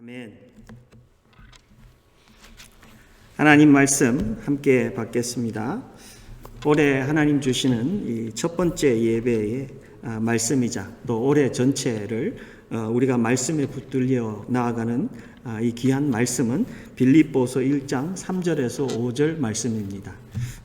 아멘. 하나님 말씀 함께 받겠습니다. 올해 하나님 주시는 이 첫 번째 예배의 말씀이자 또 올해 전체를 우리가 말씀에 붙들려 나아가는 이 귀한 말씀은 빌립보서 1장 3절에서 5절 말씀입니다.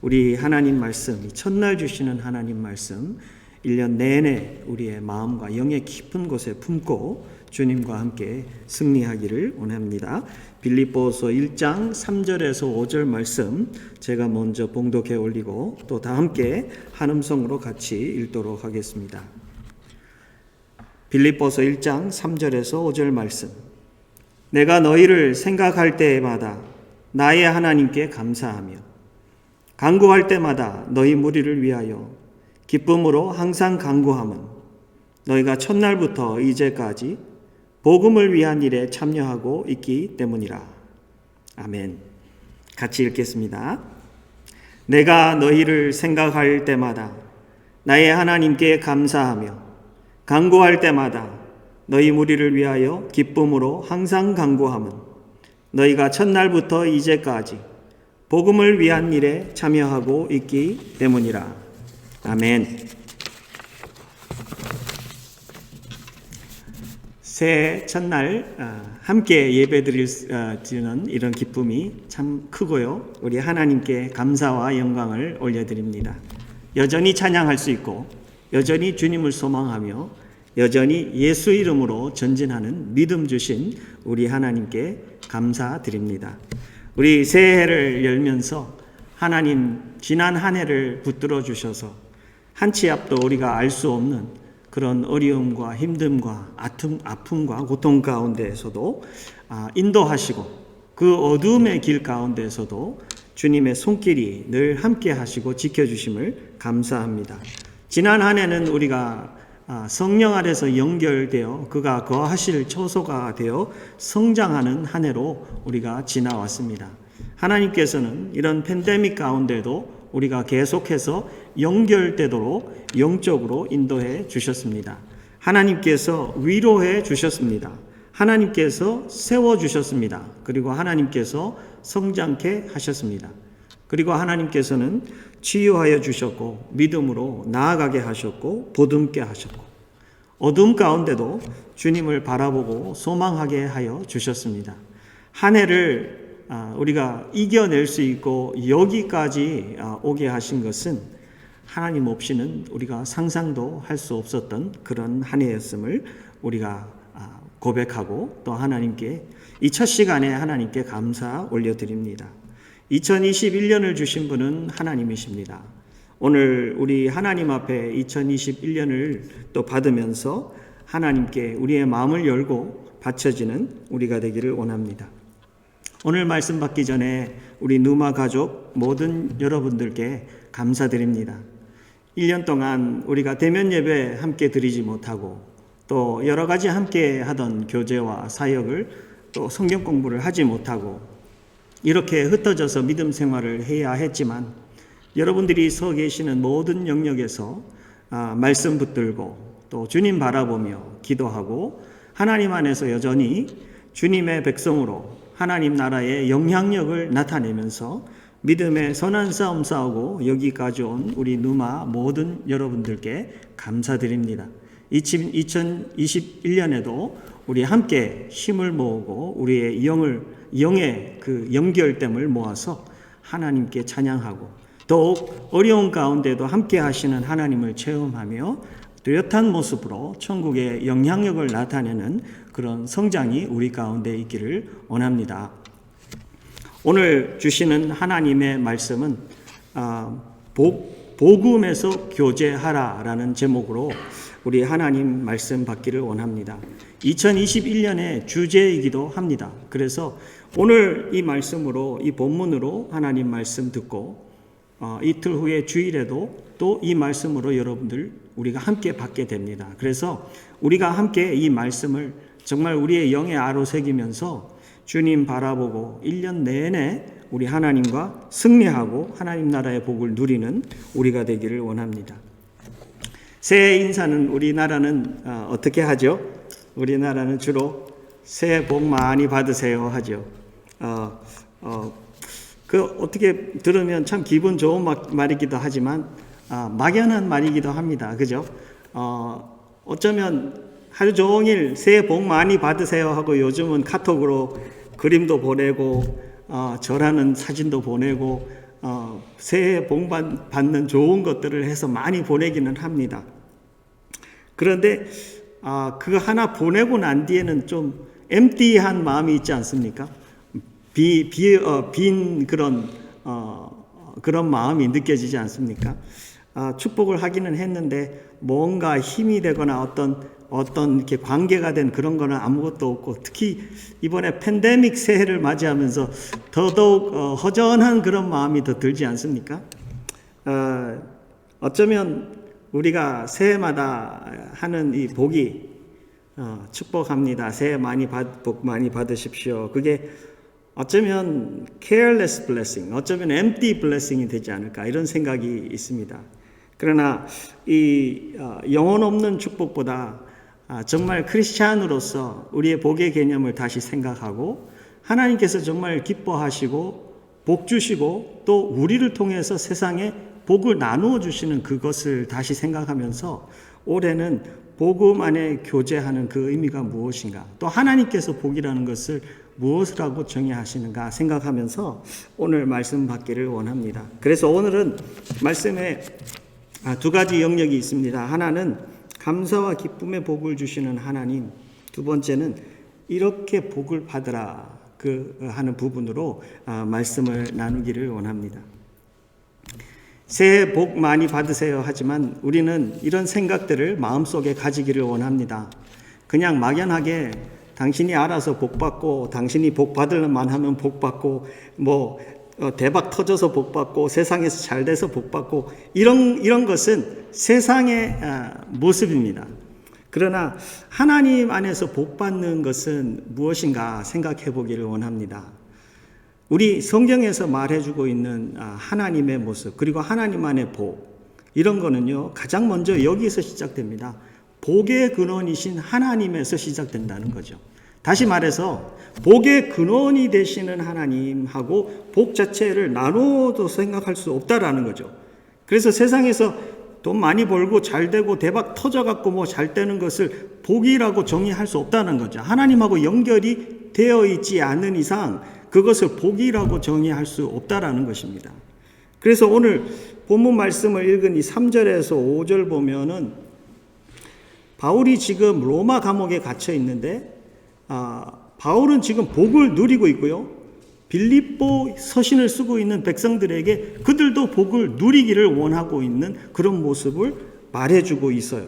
우리 하나님 말씀, 첫날 주시는 하나님 말씀 1년 내내 우리의 마음과 영의 깊은 곳에 품고 주님과 함께 승리하기를 원합니다. 빌립보서 1장 3절에서 5절 말씀 제가 먼저 봉독해 올리고 또 다 함께 한 음성으로 같이 읽도록 하겠습니다. 빌립보서 1장 3절에서 5절 말씀. 내가 너희를 생각할 때마다 나의 하나님께 감사하며 간구할 때마다 너희 무리를 위하여 기쁨으로 항상 간구함은 너희가 첫날부터 이제까지 복음을 위한 일에 참여하고 있기 때문이라. 아멘. 같이 읽겠습니다. 내가 너희를 생각할 때마다 나의 하나님께 감사하며 간구할 때마다 너희 무리를 위하여 기쁨으로 항상 간구함은 너희가 첫날부터 이제까지 복음을 위한 일에 참여하고 있기 때문이라. 아멘. 새해 첫날 함께 예배드리는 이런 기쁨이 참 크고요. 우리 하나님께 감사와 영광을 올려드립니다. 여전히 찬양할 수 있고 여전히 주님을 소망하며 여전히 예수 이름으로 전진하는 믿음 주신 우리 하나님께 감사드립니다. 우리 새해를 열면서 하나님 지난 한 해를 붙들어 주셔서 한 치 앞도 우리가 알 수 없는 그런 어려움과 힘듦과 아픔과 고통 가운데에서도 인도하시고 그 어두움의 길 가운데에서도 주님의 손길이 늘 함께 하시고 지켜주심을 감사합니다. 지난 한 해는 우리가 성령 아래서 연결되어 그가 거하실 처소가 되어 성장하는 한 해로 우리가 지나왔습니다. 하나님께서는 이런 팬데믹 가운데도 우리가 계속해서 연결되도록 영적으로 인도해 주셨습니다. 하나님께서 위로해 주셨습니다. 하나님께서 세워주셨습니다. 그리고 하나님께서 성장케 하셨습니다. 그리고 하나님께서는 치유하여 주셨고 믿음으로 나아가게 하셨고 보듬게 하셨고 어둠 가운데도 주님을 바라보고 소망하게 하여 주셨습니다. 한 해를 우리가 이겨낼 수 있고 여기까지 오게 하신 것은 하나님 없이는 우리가 상상도 할 수 없었던 그런 한 해였음을 우리가 고백하고 또 하나님께 이 첫 시간에 하나님께 감사 올려드립니다. 2021년을 주신 분은 하나님이십니다. 오늘 우리 하나님 앞에 2021년을 또 받으면서 하나님께 우리의 마음을 열고 바쳐지는 우리가 되기를 원합니다. 오늘 말씀 받기 전에 우리 누마 가족 모든 여러분들께 감사드립니다. 1년 동안 우리가 대면 예배 함께 드리지 못하고 또 여러 가지 함께 하던 교제와 사역을 또 성경 공부를 하지 못하고 이렇게 흩어져서 믿음 생활을 해야 했지만 여러분들이 서 계시는 모든 영역에서 말씀 붙들고 또 주님 바라보며 기도하고 하나님 안에서 여전히 주님의 백성으로 하나님 나라의 영향력을 나타내면서 믿음의 선한 싸움 싸우고 여기까지 온 우리 누마 모든 여러분들께 감사드립니다. 2021년에도 우리 함께 힘을 모으고 우리의 영의 그 연결됨을 모아서 하나님께 찬양하고 더욱 어려운 가운데도 함께 하시는 하나님을 체험하며 뚜렷한 모습으로 천국의 영향력을 나타내는 그런 성장이 우리 가운데 있기를 원합니다. 오늘 주시는 하나님의 말씀은 복음에서 교제하라라는 제목으로 우리 하나님 말씀 받기를 원합니다. 2021년의 주제이기도 합니다. 그래서 오늘 이 말씀으로 이 본문으로 하나님 말씀 듣고 이틀 후에 주일에도 또 이 말씀으로 여러분들 우리가 함께 받게 됩니다. 그래서 우리가 함께 이 말씀을 정말 우리의 영의 아로 새기면서 주님 바라보고 1년 내내 우리 하나님과 승리하고 하나님 나라의 복을 누리는 우리가 되기를 원합니다. 새해 인사는 우리나라는 어떻게 하죠? 우리나라는 주로 새해 복 많이 받으세요 하죠. 그 어떻게 들으면 참 기분 좋은 말이기도 하지만 막연한 말이기도 합니다. 그죠? 어쩌면 하루 종일 새해 복 많이 받으세요 하고 요즘은 카톡으로 그림도 보내고 절하는 사진도 보내고 새해 복 받는 좋은 것들을 해서 많이 보내기는 합니다. 그런데 그거 하나 보내고 난 뒤에는 좀 엠티한 마음이 있지 않습니까? 빈 그런 마음이 느껴지지 않습니까? 축복을 하기는 했는데 뭔가 힘이 되거나 어떤 이렇게 관계가 된 그런 거는 아무것도 없고, 특히 이번에 팬데믹 새해를 맞이하면서 더더욱 허전한 그런 마음이 더 들지 않습니까? 어쩌면 우리가 새해마다 하는 이 복이 축복합니다. 새해 복 많이 받으십시오. 그게 어쩌면 careless blessing, 어쩌면 empty blessing이 되지 않을까 이런 생각이 있습니다. 그러나 이 영혼 없는 축복보다 정말 크리스찬으로서 우리의 복의 개념을 다시 생각하고 하나님께서 정말 기뻐하시고 복 주시고 또 우리를 통해서 세상에 복을 나누어 주시는 그것을 다시 생각하면서 올해는 복음 안에 교제하는 그 의미가 무엇인가, 또 하나님께서 복이라는 것을 무엇이라고 정의하시는가 생각하면서 오늘 말씀 받기를 원합니다. 그래서 오늘은 말씀에 두 가지 영역이 있습니다. 하나는 감사와 기쁨의 복을 주시는 하나님, 두 번째는 이렇게 복을 받으라 하는 부분으로 말씀을 나누기를 원합니다. 새해 복 많이 받으세요 하지만 우리는 이런 생각들을 마음속에 가지기를 원합니다. 그냥 막연하게 당신이 알아서 복 받고, 당신이 복 받을만 하면 복 받고, 대박 터져서 복 받고, 세상에서 잘 돼서 복 받고, 이런 것은 세상의 모습입니다. 그러나 하나님 안에서 복 받는 것은 무엇인가 생각해 보기를 원합니다. 우리 성경에서 말해주고 있는 하나님의 모습, 그리고 하나님 안의 복, 이런 거는요, 가장 먼저 여기서 시작됩니다. 복의 근원이신 하나님에서 시작된다는 거죠. 다시 말해서 복의 근원이 되시는 하나님하고 복 자체를 나눠도 생각할 수 없다라는 거죠. 그래서 세상에서 돈 많이 벌고 잘 되고 대박 터져갖고 잘 되는 것을 복이라고 정의할 수 없다는 거죠. 하나님하고 연결이 되어 있지 않는 이상 그것을 복이라고 정의할 수 없다라는 것입니다. 그래서 오늘 본문 말씀을 읽은 이 3절에서 5절 보면은 바울이 지금 로마 감옥에 갇혀 있는데 바울은 지금 복을 누리고 있고요. 빌립보 서신을 쓰고 있는 백성들에게 그들도 복을 누리기를 원하고 있는 그런 모습을 말해주고 있어요.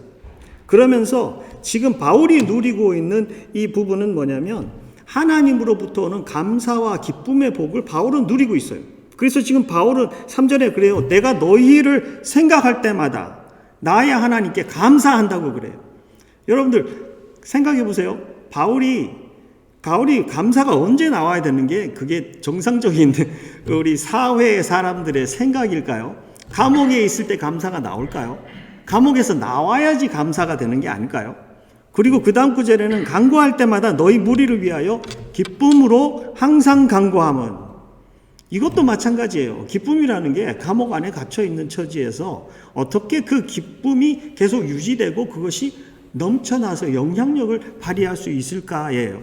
그러면서 지금 바울이 누리고 있는 이 부분은 뭐냐면 하나님으로부터 오는 감사와 기쁨의 복을 바울은 누리고 있어요. 그래서 지금 바울은 3절에 그래요. 내가 너희를 생각할 때마다 나의 하나님께 감사한다고 그래요. 여러분들 생각해 보세요. 바울이 감사가 언제 나와야 되는 게 그게 정상적인 우리 사회의 사람들의 생각일까요? 감옥에 있을 때 감사가 나올까요? 감옥에서 나와야지 감사가 되는 게 아닐까요? 그리고 그 다음 구절에는 간구할 때마다 너희 무리를 위하여 기쁨으로 항상 간구함은, 이것도 마찬가지예요. 기쁨이라는 게 감옥 안에 갇혀 있는 처지에서 어떻게 그 기쁨이 계속 유지되고 그것이 넘쳐나서 영향력을 발휘할 수 있을까예요.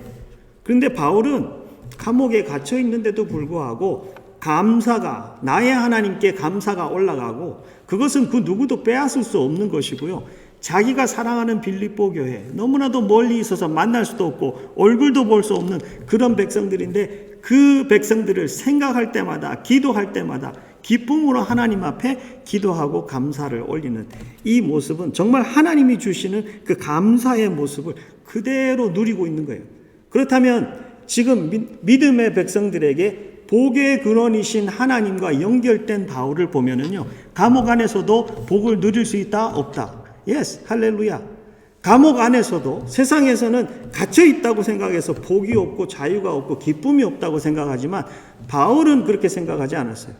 그런데 바울은 감옥에 갇혀 있는데도 불구하고 감사가, 나의 하나님께 감사가 올라가고, 그것은 그 누구도 빼앗을 수 없는 것이고요. 자기가 사랑하는 빌립보 교회, 너무나도 멀리 있어서 만날 수도 없고 얼굴도 볼 수 없는 그런 백성들인데, 그 백성들을 생각할 때마다, 기도할 때마다 기쁨으로 하나님 앞에 기도하고 감사를 올리는 이 모습은 정말 하나님이 주시는 그 감사의 모습을 그대로 누리고 있는 거예요. 그렇다면 지금 믿음의 백성들에게 복의 근원이신 하나님과 연결된 바울을 보면은요, 감옥 안에서도 복을 누릴 수 있다? 없다? 예스, 할렐루야. 감옥 안에서도 세상에서는 갇혀 있다고 생각해서 복이 없고 자유가 없고 기쁨이 없다고 생각하지만 바울은 그렇게 생각하지 않았어요.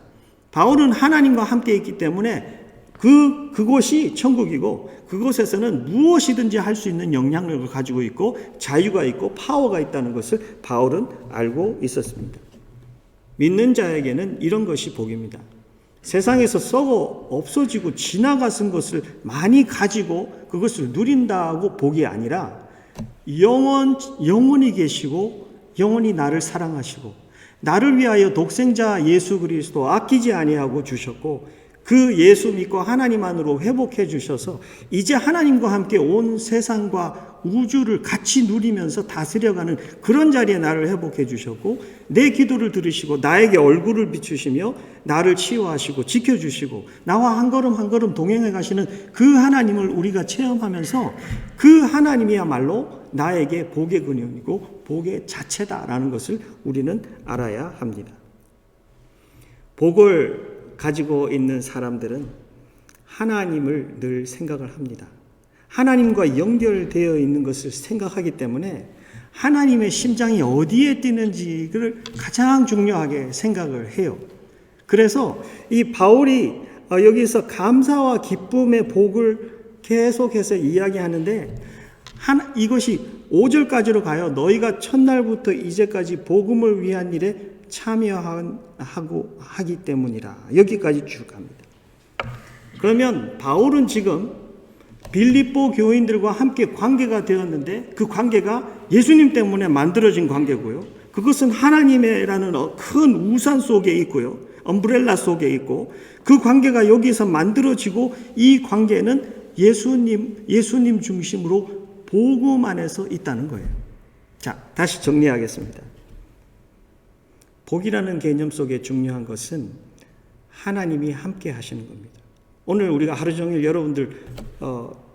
바울은 하나님과 함께 있기 때문에 그곳이 천국이고 그곳에서는 무엇이든지 할 수 있는 영향력을 가지고 있고 자유가 있고 파워가 있다는 것을 바울은 알고 있었습니다. 믿는 자에게는 이런 것이 복입니다. 세상에서 썩어 없어지고 지나가는 것을 많이 가지고 그것을 누린다고 복이 아니라 영원히 계시고 영원히 나를 사랑하시고 나를 위하여 독생자 예수 그리스도 아끼지 아니하고 주셨고 그 예수 믿고 하나님 안으로 회복해 주셔서 이제 하나님과 함께 온 세상과 우주를 같이 누리면서 다스려가는 그런 자리에 나를 회복해 주셨고 내 기도를 들으시고 나에게 얼굴을 비추시며 나를 치유하시고 지켜주시고 나와 한 걸음 한 걸음 동행해 가시는 그 하나님을 우리가 체험하면서 그 하나님이야말로 나에게 복의 근원이고 복의 자체다라는 것을 우리는 알아야 합니다. 복을 가지고 있는 사람들은 하나님을 늘 생각을 합니다. 하나님과 연결되어 있는 것을 생각하기 때문에 하나님의 심장이 어디에 뛰는지를 가장 중요하게 생각을 해요. 그래서 이 바울이 여기서 감사와 기쁨의 복을 계속해서 이야기하는데 이것이 5절까지로 가요. 너희가 첫날부터 이제까지 복음을 위한 일에 참여하고 하기 때문이라. 여기까지 쭉 갑니다. 그러면 바울은 지금 빌립보 교인들과 함께 관계가 되었는데 그 관계가 예수님 때문에 만들어진 관계고요. 그것은 하나님이라는 큰 우산 속에 있고요. 엄브렐라 속에 있고 그 관계가 여기서 만들어지고 이 관계는 예수님 중심으로 복음 안에서 있다는 거예요. 자, 다시 정리하겠습니다. 복이라는 개념 속에 중요한 것은 하나님이 함께 하시는 겁니다. 오늘 우리가 하루 종일 여러분들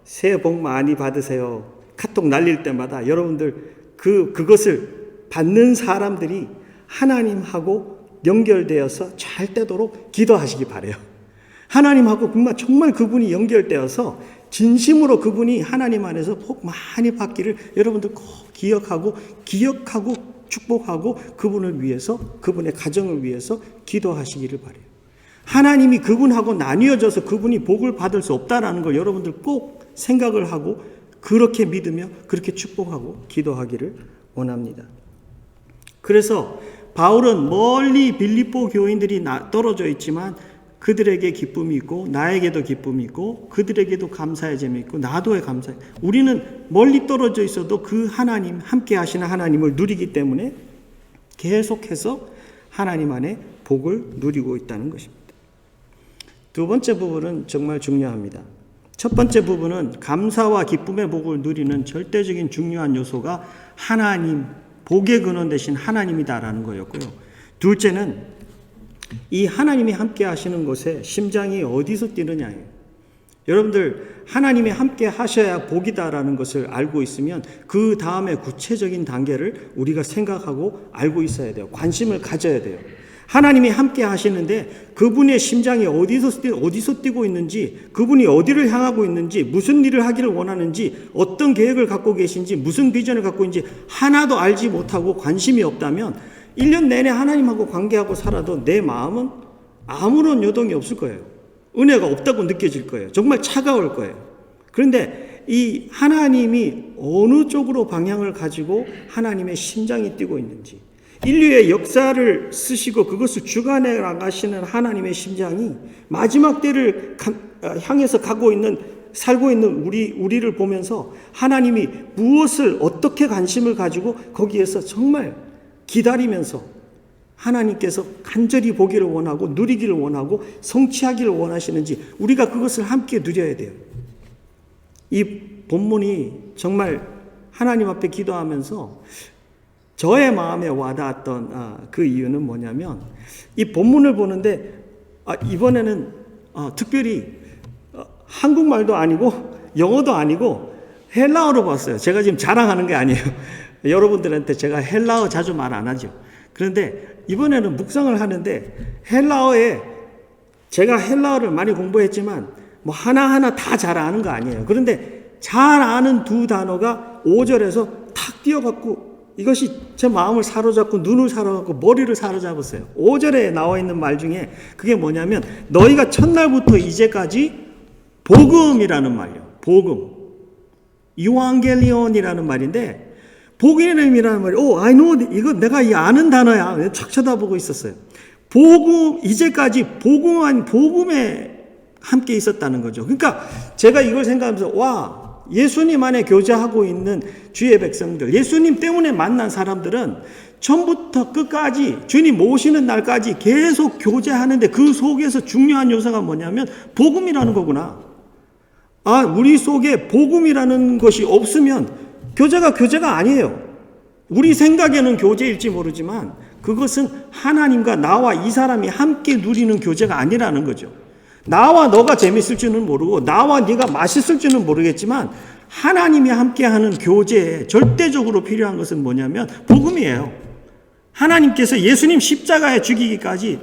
새해 복 많이 받으세요. 카톡 날릴 때마다 여러분들 그것을 받는 사람들이 하나님하고 연결되어서 잘 되도록 기도하시기 바라요. 하나님하고 정말 그분이 연결되어서 진심으로 그분이 하나님 안에서 복 많이 받기를 여러분들 꼭 기억하고 축복하고 그분을 위해서 그분의 가정을 위해서 기도하시기를 바라요. 하나님이 그분하고 나뉘어져서 그분이 복을 받을 수 없다라는 걸 여러분들 꼭 생각을 하고 그렇게 믿으며 그렇게 축복하고 기도하기를 원합니다. 그래서 바울은 멀리 빌립보 교인들이 떨어져 있지만 그들에게 기쁨이 있고 나에게도 기쁨이 있고 그들에게도 감사의 재미 있고 나도의 감사의 우리는 멀리 떨어져 있어도 그 하나님 함께 하시는 하나님을 누리기 때문에 계속해서 하나님 안에 복을 누리고 있다는 것입니다. 두 번째 부분은 정말 중요합니다. 첫 번째 부분은 감사와 기쁨의 복을 누리는 절대적인 중요한 요소가 하나님, 복의 근원 되신 하나님이다라는 거였고요. 둘째는 이 하나님이 함께 하시는 곳에 심장이 어디서 뛰느냐예요. 여러분들 하나님이 함께 하셔야 복이다라는 것을 알고 있으면 그 다음에 구체적인 단계를 우리가 생각하고 알고 있어야 돼요. 관심을 가져야 돼요. 하나님이 함께 하시는데 그분의 심장이 어디서 뛰고 있는지, 그분이 어디를 향하고 있는지, 무슨 일을 하기를 원하는지, 어떤 계획을 갖고 계신지, 무슨 비전을 갖고 있는지 하나도 알지 못하고 관심이 없다면 1년 내내 하나님하고 관계하고 살아도 내 마음은 아무런 요동이 없을 거예요. 은혜가 없다고 느껴질 거예요. 정말 차가울 거예요. 그런데 이 하나님이 어느 쪽으로 방향을 가지고 하나님의 심장이 뛰고 있는지, 인류의 역사를 쓰시고 그것을 주관해 나가시는 하나님의 심장이 마지막 때를 향해서 살고 있는 우리를 보면서 하나님이 무엇을 어떻게 관심을 가지고 거기에서 정말 기다리면서 하나님께서 간절히 보기를 원하고 누리기를 원하고 성취하기를 원하시는지 우리가 그것을 함께 누려야 돼요. 이 본문이 정말 하나님 앞에 기도하면서 저의 마음에 와닿았던 그 이유는 뭐냐면 이 본문을 보는데 이번에는 특별히 한국말도 아니고 영어도 아니고 헬라어로 봤어요. 제가 지금 자랑하는 게 아니에요. 여러분들한테 제가 헬라어 자주 말 안 하죠. 그런데 이번에는 묵상을 하는데 헬라어에 제가 헬라어를 많이 공부했지만 뭐 하나하나 다 잘 아는 거 아니에요. 그런데 잘 아는 두 단어가 5절에서 탁 띄어갖고 이것이 제 마음을 사로잡고 눈을 사로잡고 머리를 사로잡았어요. 5절에 나와 있는 말 중에 그게 뭐냐면 너희가 첫날부터 이제까지 복음이라는 말이요. 복음. 유앙겔리온이라는 말인데 복음이라는 말이 I know 이거 내가 아는 단어야. 착 쳐다보고 있었어요. 복음 이제까지 복음에 함께 있었다는 거죠. 그러니까 제가 이걸 생각하면서 와 예수님 안에 교제하고 있는 주의 백성들, 예수님 때문에 만난 사람들은 처음부터 끝까지 주님 오시는 날까지 계속 교제하는데 그 속에서 중요한 요소가 뭐냐면 복음이라는 거구나. 우리 속에 복음이라는 것이 없으면 교제가 아니에요. 우리 생각에는 교제일지 모르지만 그것은 하나님과 나와 이 사람이 함께 누리는 교제가 아니라는 거죠. 나와 너가 재밌을 줄은 모르고 나와 네가 맛있을 줄은 모르겠지만 하나님이 함께하는 교제에 절대적으로 필요한 것은 뭐냐면 복음이에요. 하나님께서 예수님 십자가에 죽이기까지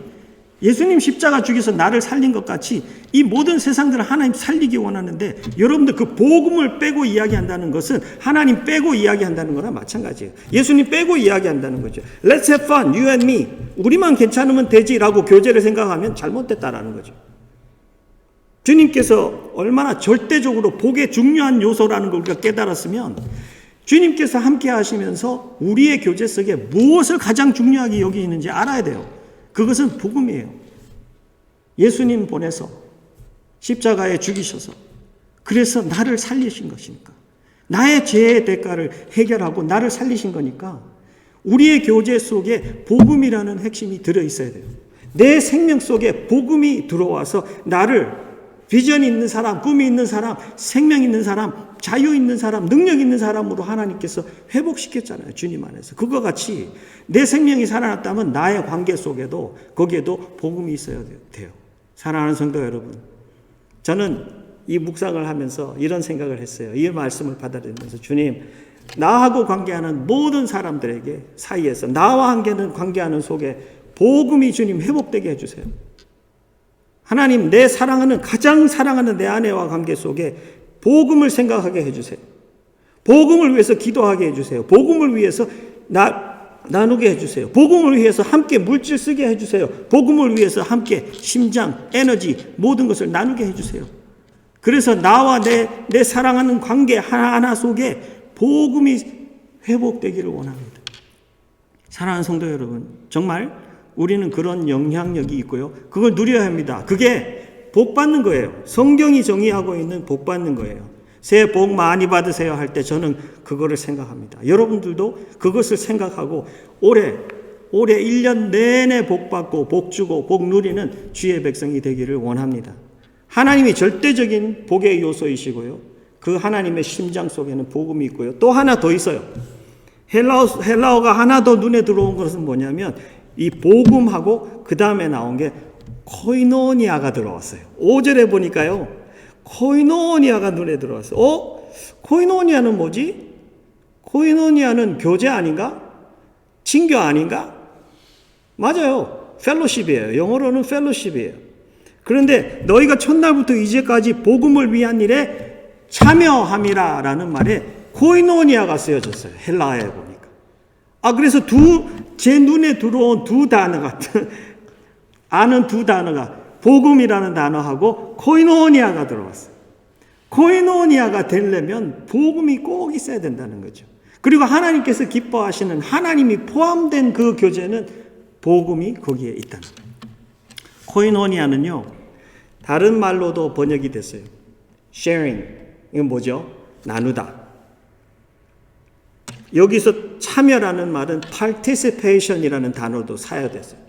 예수님 십자가 죽여서 나를 살린 것 같이 이 모든 세상들을 하나님 살리기 원하는데 여러분들 그 복음을 빼고 이야기한다는 것은 하나님 빼고 이야기한다는 거나 마찬가지예요. 예수님 빼고 이야기한다는 거죠. Let's have fun, you and me. 우리만 괜찮으면 되지라고 교제를 생각하면 잘못됐다라는 거죠. 주님께서 얼마나 절대적으로 복의 중요한 요소라는 걸 우리가 깨달았으면 주님께서 함께 하시면서 우리의 교제 속에 무엇을 가장 중요하게 여기는지 알아야 돼요. 그것은 복음이에요. 예수님 보내서 십자가에 죽이셔서 그래서 나를 살리신 것이니까 나의 죄의 대가를 해결하고 나를 살리신 거니까 우리의 교제 속에 복음이라는 핵심이 들어있어야 돼요. 내 생명 속에 복음이 들어와서 나를 비전이 있는 사람, 꿈이 있는 사람, 생명 있는 사람, 자유 있는 사람, 능력 있는 사람으로 하나님께서 회복시켰잖아요. 주님 안에서. 그거 같이 내 생명이 살아났다면 나의 관계 속에도 거기에도 복음이 있어야 돼요. 사랑하는 성도 여러분, 저는 이 묵상을 하면서 이런 생각을 했어요. 이 말씀을 받아들이면서 주님, 나하고 관계하는 모든 사람들에게 사이에서 나와 함께는 관계하는 속에 복음이 주님 회복되게 해주세요. 하나님, 내 사랑하는 가장 사랑하는 내 아내와 관계 속에 복음을 생각하게 해주세요. 복음을 위해서 기도하게 해주세요. 복음을 위해서 나누게 해주세요. 복음을 위해서 함께 물질 쓰게 해주세요. 복음을 위해서 함께 심장, 에너지 모든 것을 나누게 해주세요. 그래서 나와 내 사랑하는 관계 하나하나 속에 복음이 회복되기를 원합니다. 사랑하는 성도 여러분, 정말 우리는 그런 영향력이 있고요. 그걸 누려야 합니다. 그게 복 받는 거예요. 성경이 정의하고 있는 복 받는 거예요. 새해 복 많이 받으세요 할 때 저는 그거를 생각합니다. 여러분들도 그것을 생각하고 올해 1년 내내 복 받고 복 주고 복 누리는 주의 백성이 되기를 원합니다. 하나님이 절대적인 복의 요소이시고요. 그 하나님의 심장 속에는 복음이 있고요. 또 하나 더 있어요. 헬라어가 하나 더 눈에 들어온 것은 뭐냐면 이 복음하고 그 다음에 나온 게 코이노니아가 들어왔어요. 5절에 보니까요. 코이노니아가 눈에 들어왔어요. 코이노니아는 뭐지? 코이노니아는 교제 아닌가? 친교 아닌가? 맞아요. 펠로십이에요. 영어로는 펠로십이에요. 그런데 너희가 첫날부터 이제까지 복음을 위한 일에 참여함이라라는 말에 코이노니아가 쓰여졌어요. 헬라어에 보니까. 그래서 제 눈에 들어온 두 단어 같은 아는 두 단어가 복음이라는 단어하고 코이노니아가 들어왔어요. 코이노니아가 되려면 복음이 꼭 있어야 된다는 거죠. 그리고 하나님께서 기뻐하시는 하나님이 포함된 그 교제는 복음이 거기에 있다는 거예요. 코이노니아는요, 다른 말로도 번역이 됐어요. sharing. 이건 뭐죠? 나누다. 여기서 참여라는 말은 participation이라는 단어도 사용됐어요.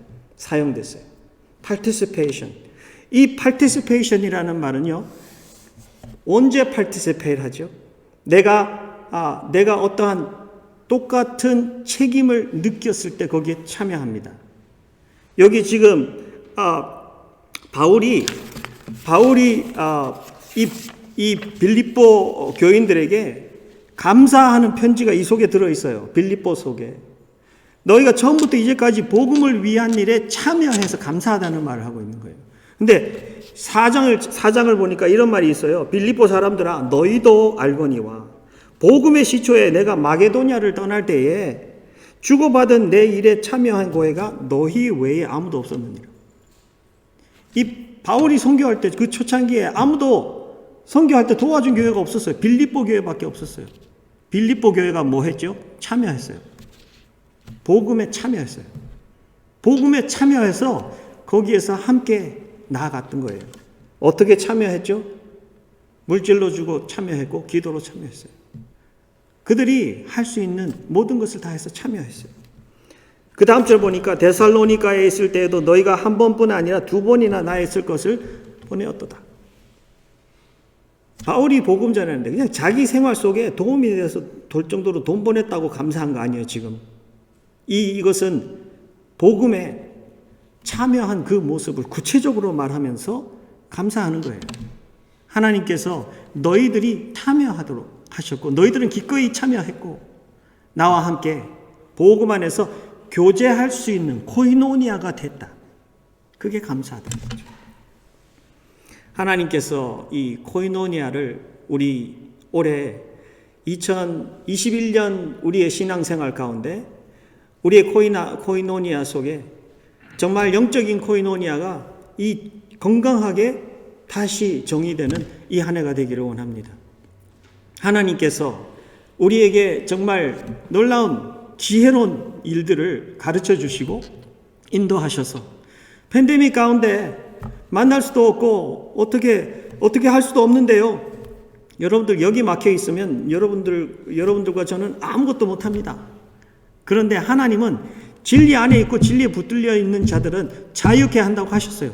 participation. 이 participation이라는 말은요, 언제 participate 하죠? 내가 어떠한 똑같은 책임을 느꼈을 때 거기에 참여합니다. 여기 지금 바울이 이 빌립보 교인들에게 감사하는 편지가 이 속에 들어있어요. 빌립보 속에. 너희가 처음부터 이제까지 복음을 위한 일에 참여해서 감사하다는 말을 하고 있는 거예요. 근데 4장을 보니까 이런 말이 있어요. 빌립보 사람들아, 너희도 알거니와 복음의 시초에 내가 마게도냐를 떠날 때에 주고받은 내 일에 참여한 교회가 너희 외에 아무도 없었느니라. 이 바울이 선교할 때 그 초창기에 아무도 선교할 때 도와준 교회가 없었어요. 빌립보 교회밖에 없었어요. 빌립보 교회가 뭐 했죠? 참여했어요. 복음에 참여했어요. 복음에 참여해서 거기에서 함께 나아갔던 거예요. 어떻게 참여했죠? 물질로 주고 참여했고 기도로 참여했어요. 그들이 할 수 있는 모든 것을 다 해서 참여했어요. 그 다음 절 보니까 데살로니가에 있을 때에도 너희가 한 번뿐 아니라 두 번이나 나에 있을 것을 보내었도다. 바울이 복음 전했는데 그냥 자기 생활 속에 도움이 돼서 돌 정도로 돈 보냈다고 감사한 거 아니에요, 지금. 이것은 복음에 참여한 그 모습을 구체적으로 말하면서 감사하는 거예요. 하나님께서 너희들이 참여하도록 하셨고 너희들은 기꺼이 참여했고 나와 함께 복음 안에서 교제할 수 있는 코이노니아가 됐다. 그게 감사하다는 거죠. 하나님께서 이 코이노니아를 우리 올해 2021년 우리의 신앙생활 가운데 우리의 코이노니아 속에 정말 영적인 코이노니아가 이 건강하게 다시 정의되는 이 한 해가 되기를 원합니다. 하나님께서 우리에게 정말 놀라운 지혜로운 일들을 가르쳐 주시고 인도하셔서 팬데믹 가운데 만날 수도 없고 어떻게 할 수도 없는데요. 여러분들 여기 막혀 있으면 여러분들과 저는 아무것도 못합니다. 그런데 하나님은 진리 안에 있고 진리에 붙들려 있는 자들은 자유케 한다고 하셨어요.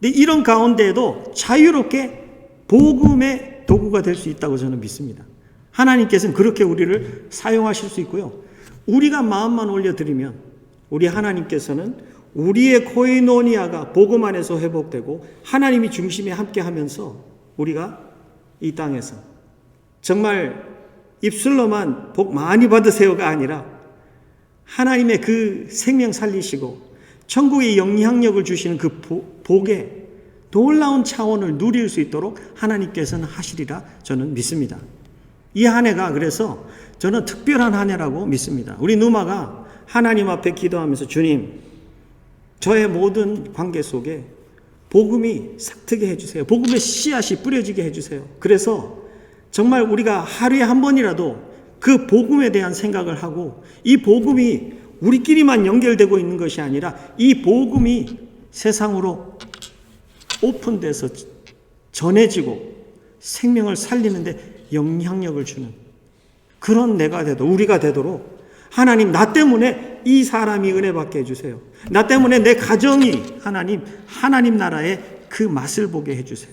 근데 이런 가운데에도 자유롭게 복음의 도구가 될 수 있다고 저는 믿습니다. 하나님께서는 그렇게 우리를 사용하실 수 있고요. 우리가 마음만 올려드리면 우리 하나님께서는 우리의 코이노니아가 복음 안에서 회복되고 하나님이 중심에 함께하면서 우리가 이 땅에서 정말 입술로만 복 많이 받으세요가 아니라 하나님의 그 생명 살리시고 천국의 영향력을 주시는 그 복의 놀라운 차원을 누릴 수 있도록 하나님께서는 하시리라 저는 믿습니다. 이 한 해가 그래서 저는 특별한 한 해라고 믿습니다. 우리 누마가 하나님 앞에 기도하면서 주님, 저의 모든 관계 속에 복음이 싹트게 해주세요. 복음의 씨앗이 뿌려지게 해주세요. 그래서 정말 우리가 하루에 한 번이라도 그 복음에 대한 생각을 하고 이 복음이 우리끼리만 연결되고 있는 것이 아니라 이 복음이 세상으로 오픈돼서 전해지고 생명을 살리는데 영향력을 주는 그런 내가 우리가 되도록 하나님, 나 때문에 이 사람이 은혜 받게 해주세요. 나 때문에 내 가정이 하나님 나라의 그 맛을 보게 해주세요.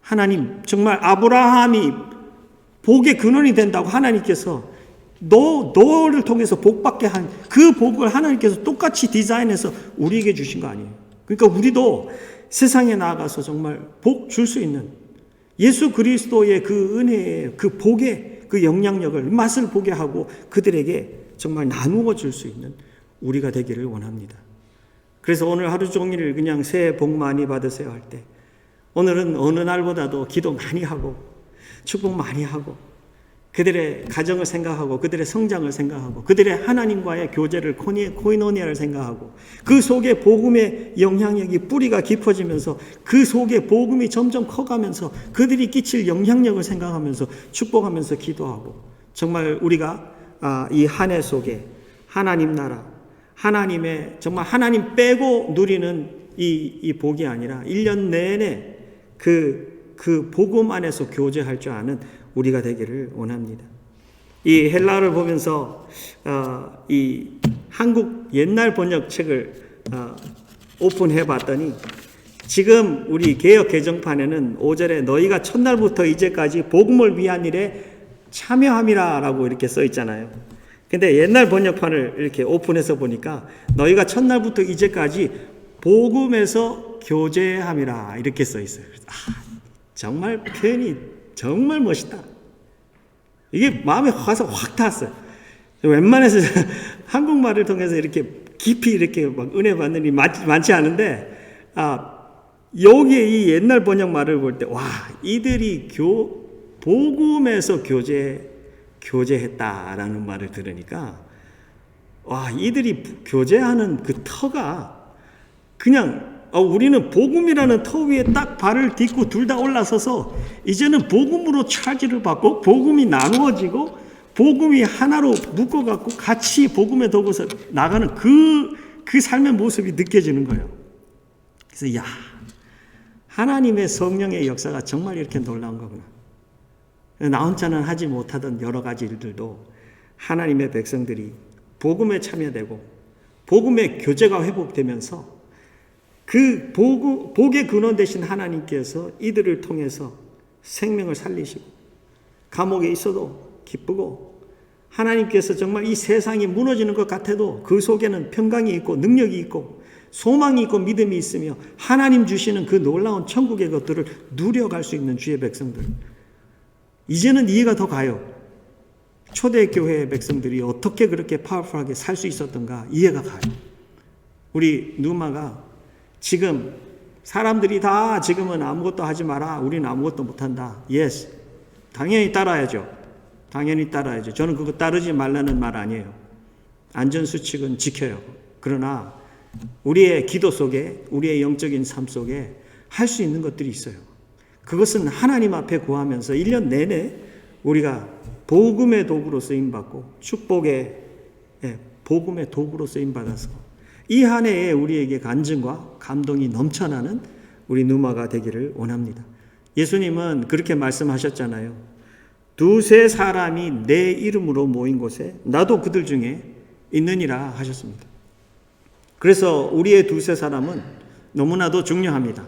하나님, 정말 아브라함이 복의 근원이 된다고 하나님께서 너를 통해서 복 받게 한 그 복을 하나님께서 똑같이 디자인해서 우리에게 주신 거 아니에요. 그러니까 우리도 세상에 나아가서 정말 복 줄 수 있는 예수 그리스도의 그 은혜의 그 복의 그 영향력을 맛을 보게 하고 그들에게 정말 나누어 줄 수 있는 우리가 되기를 원합니다. 그래서 오늘 하루 종일 그냥 새해 복 많이 받으세요 할 때 오늘은 어느 날보다도 기도 많이 하고 축복 많이 하고 그들의 가정을 생각하고 그들의 성장을 생각하고 그들의 하나님과의 교제를 코이노니아를 생각하고 그 속에 복음의 영향력이 뿌리가 깊어지면서 그 속에 복음이 점점 커가면서 그들이 끼칠 영향력을 생각하면서 축복하면서 기도하고 정말 우리가 이 한 해 속에 하나님 나라 하나님의 정말 하나님 빼고 누리는 이 복이 아니라 1년 내내 그 복음 안에서 교제할 줄 아는 우리가 되기를 원합니다. 이 헬라어를 보면서 이 한국 옛날 번역책을 오픈해 봤더니 지금 우리 개역 개정판에는 5절에 너희가 첫날부터 이제까지 복음을 위한 일에 참여함이라 라고 이렇게 써 있잖아요. 근데 옛날 번역판을 이렇게 오픈해서 보니까 너희가 첫날부터 이제까지 복음에서 교제함이라 이렇게 써 있어요. 정말 표현이 정말 멋있다. 이게 마음에 가서 확 닿았어요. 웬만해서 한국말을 통해서 이렇게 깊이 이렇게 막 은혜 받는 일이 많지 않은데, 여기에 이 옛날 번역 말을 볼 때, 와, 이들이 복음에서 교제했다라는 말을 들으니까, 와, 이들이 교제하는 그 터가 그냥 우리는 복음이라는 터 위에 딱 발을 딛고 둘 다 올라서서 이제는 복음으로 차지를 받고 복음이 나누어지고 복음이 하나로 묶어갖고 같이 복음의 도구에서 나가는 그 삶의 모습이 느껴지는 거예요. 그래서 하나님의 성령의 역사가 정말 이렇게 놀라운 거구나. 나 혼자는 하지 못하던 여러 가지 일들도 하나님의 백성들이 복음에 참여되고 복음의 교제가 회복되면서 그 복의 근원 되신 하나님께서 이들을 통해서 생명을 살리시고 감옥에 있어도 기쁘고 하나님께서 정말 이 세상이 무너지는 것 같아도 그 속에는 평강이 있고 능력이 있고 소망이 있고 믿음이 있으며 하나님 주시는 그 놀라운 천국의 것들을 누려갈 수 있는 주의 백성들. 이제는 이해가 더 가요. 초대교회의 백성들이 어떻게 그렇게 파워풀하게 살 수 있었던가 이해가 가요. 우리 누마가 지금 사람들이 다 지금은 아무것도 하지 마라. 우리는 아무것도 못한다. Yes. 당연히 따라야죠. 당연히 따라야죠. 저는 그거 따르지 말라는 말 아니에요. 안전수칙은 지켜요. 그러나 우리의 기도 속에 우리의 영적인 삶 속에 할 수 있는 것들이 있어요. 그것은 하나님 앞에 구하면서 1년 내내 우리가 복음의 도구로 쓰임받고 축복의 복음의 도구로 쓰임받아서 이 한 해에 우리에게 간증과 감동이 넘쳐나는 우리 누마가 되기를 원합니다. 예수님은 그렇게 말씀하셨잖아요. 두세 사람이 내 이름으로 모인 곳에 나도 그들 중에 있느니라 하셨습니다. 그래서 우리의 두세 사람은 너무나도 중요합니다.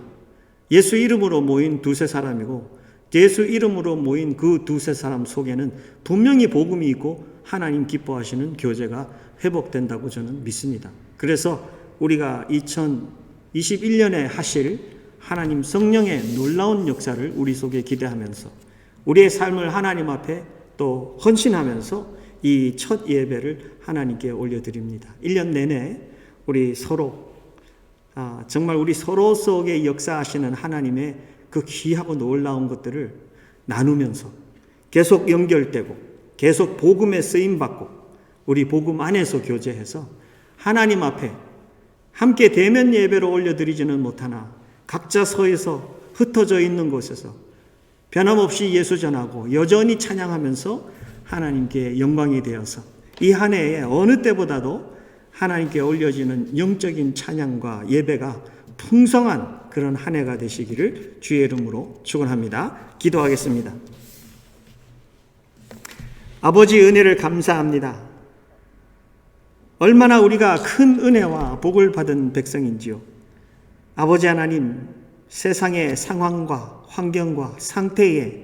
예수 이름으로 모인 두세 사람이고 예수 이름으로 모인 그 두세 사람 속에는 분명히 복음이 있고 하나님 기뻐하시는 교제가 회복된다고 저는 믿습니다. 그래서 우리가 2021년에 하실 하나님 성령의 놀라운 역사를 우리 속에 기대하면서 우리의 삶을 하나님 앞에 또 헌신하면서 이 첫 예배를 하나님께 올려드립니다. 1년 내내 우리 서로 정말 우리 서로 속에 역사하시는 하나님의 그 귀하고 놀라운 것들을 나누면서 계속 연결되고 계속 복음에 쓰임받고 우리 복음 안에서 교제해서 하나님 앞에 함께 대면 예배로 올려드리지는 못하나 각자 서에서 흩어져 있는 곳에서 변함없이 예수 전하고 여전히 찬양하면서 하나님께 영광이 되어서 이 한 해에 어느 때보다도 하나님께 올려지는 영적인 찬양과 예배가 풍성한 그런 한 해가 되시기를 주의 이름으로 축원합니다. 기도하겠습니다. 아버지 은혜를 감사합니다. 얼마나 우리가 큰 은혜와 복을 받은 백성인지요. 아버지 하나님, 세상의 상황과 환경과 상태에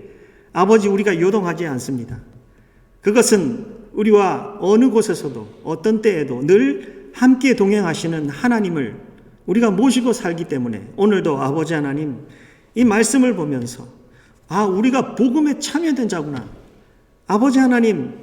아버지 우리가 요동하지 않습니다. 그것은 우리와 어느 곳에서도 어떤 때에도 늘 함께 동행하시는 하나님을 우리가 모시고 살기 때문에 오늘도 아버지 하나님 이 말씀을 보면서 우리가 복음에 참여된 자구나. 아버지 하나님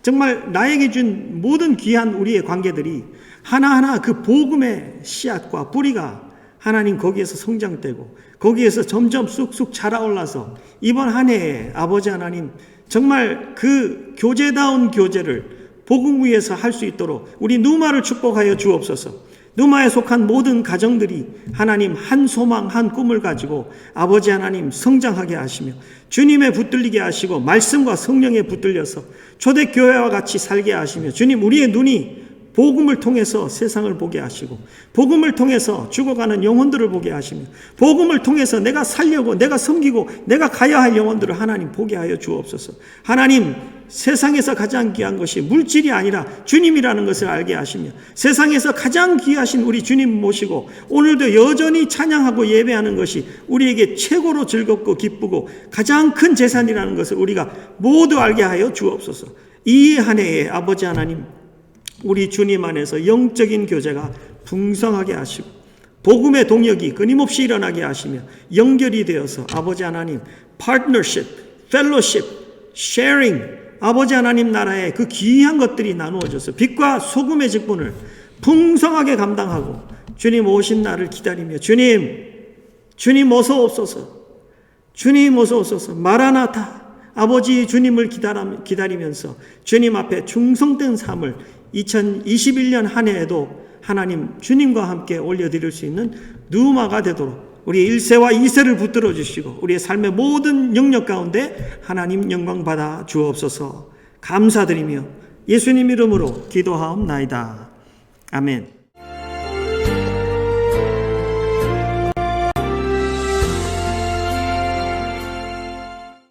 정말 나에게 준 모든 귀한 우리의 관계들이 하나하나 그 복음의 씨앗과 뿌리가 하나님 거기에서 성장되고 거기에서 점점 쑥쑥 자라올라서 이번 한 해에 아버지 하나님 정말 그 교제다운 교제를 복음 위에서 할 수 있도록 우리 누마를 축복하여 주옵소서. 누마에 속한 모든 가정들이 하나님 한 소망 한 꿈을 가지고 아버지 하나님 성장하게 하시며 주님에 붙들리게 하시고 말씀과 성령에 붙들려서 초대교회와 같이 살게 하시며 주님 우리의 눈이 복음을 통해서 세상을 보게 하시고 복음을 통해서 죽어가는 영혼들을 보게 하시며 복음을 통해서 내가 살려고 내가 섬기고 내가 가야 할 영혼들을 하나님 보게 하여 주옵소서. 하나님 세상에서 가장 귀한 것이 물질이 아니라 주님이라는 것을 알게 하시며 세상에서 가장 귀하신 우리 주님 모시고 오늘도 여전히 찬양하고 예배하는 것이 우리에게 최고로 즐겁고 기쁘고 가장 큰 재산이라는 것을 우리가 모두 알게 하여 주옵소서. 이 한 해에 아버지 하나님 우리 주님 안에서 영적인 교제가 풍성하게 하시고 복음의 동역이 끊임없이 일어나게 하시며 연결이 되어서 아버지 하나님 파트너십, 펠로십, 쉐어링 아버지 하나님 나라의 그 귀한 것들이 나누어져서 빛과 소금의 직분을 풍성하게 감당하고 주님 오신 날을 기다리며 주님 어서 옵소서. 주님 어서 옵소서. 마라나타 아버지 주님을 기다리면서 주님 앞에 충성된 삶을 2021년 한 해에도 하나님 주님과 함께 올려드릴 수 있는 누마가 되도록 우리 1세와 2세를 붙들어 주시고 우리의 삶의 모든 영역 가운데 하나님 영광 받아 주옵소서. 감사드리며 예수님 이름으로 기도하옵나이다. 아멘.